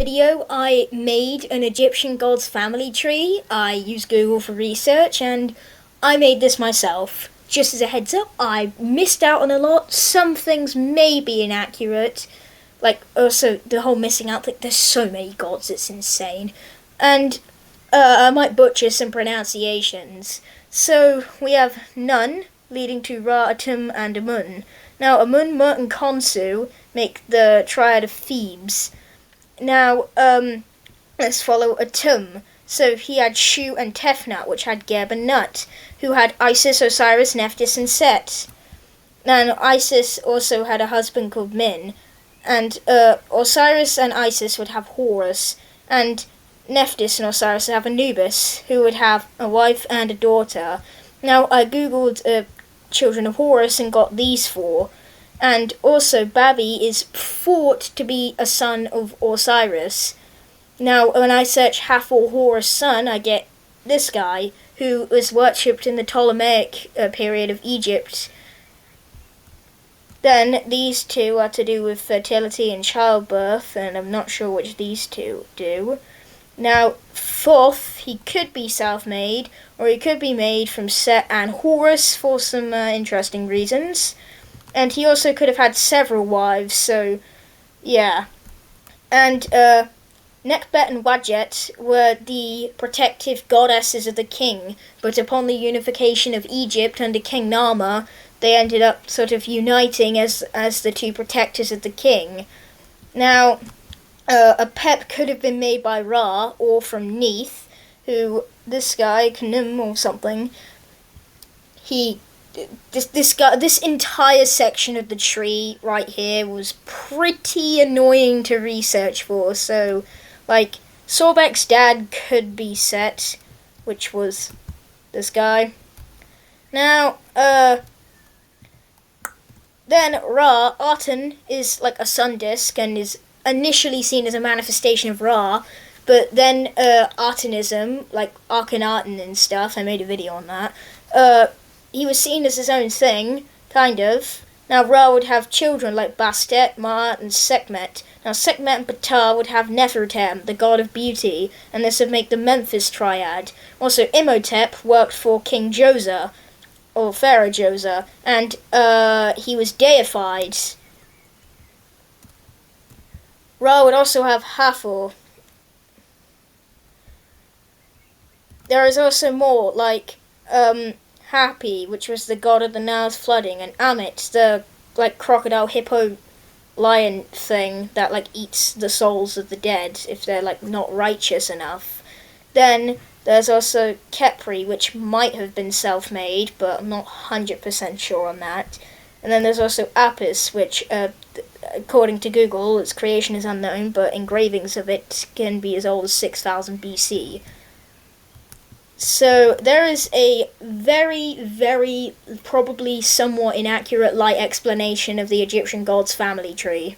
Video, I made an Egyptian god's family tree. I used Google for research and I made this myself. Just as a heads up, I missed out on a lot. Some things may be inaccurate. Like, also, the whole missing out thing, there's so many gods, it's insane. And I might butcher some pronunciations. So, we have Nun, leading to Ra, Atum, and Amun. Now, Amun, Mut, and Khonsu make the triad of Thebes. Now, let's follow Atum. So he had Shu and Tefnut, which had Geb and Nut, who had Isis, Osiris, Nephthys, and Set. And Isis also had a husband called Min. And Osiris and Isis would have Horus. And Nephthys and Osiris would have Anubis, who would have a wife and a daughter. Now, I googled children of Horus and got these four. And also, Babi is thought to be a son of Osiris. Now, when I search Hathor Horus' son, I get this guy, who was worshipped in the Ptolemaic period of Egypt. Then, these two are to do with fertility and childbirth, and I'm not sure which these two do. Now, Thoth, he could be self-made, or he could be made from Set and Horus for some interesting reasons. And he also could have had several wives, so, yeah. And, Nekhbet and Wadjet were the protective goddesses of the king, but upon the unification of Egypt under King Narmer, they ended up sort of uniting as the two protectors of the king. Now, a pep could have been made by Ra, or from Neith, who, this guy, Khnum or something, this entire section of the tree right here was pretty annoying to research for. So, like, Sorbek's dad could be Set, which was this guy. Now, then Ra, Aten, is like a sun disk and is initially seen as a manifestation of Ra, but then Atenism, like Akhenaten and stuff, I made a video on that, he was seen as his own thing, kind of. Now, Ra would have children like Bastet, Ma'at, and Sekhmet. Now, Sekhmet and Ptah would have Nefertem, the god of beauty, and this would make the Memphis triad. Also, Imhotep worked for King Djoser, or Pharaoh Djoser, and he was deified. Ra would also have Hathor. There is also more, like, Hapi, which was the god of the Nile's flooding, and Amit, the like crocodile hippo lion thing that like eats the souls of the dead if they're like not righteous enough. Then there's also Khepri, which might have been self-made, but I'm not 100% sure on that. And then there's also Apis, which according to Google, its creation is unknown, but engravings of it can be as old as 6000 BC. So there is a very, very, probably somewhat inaccurate light explanation of the Egyptian god's family tree.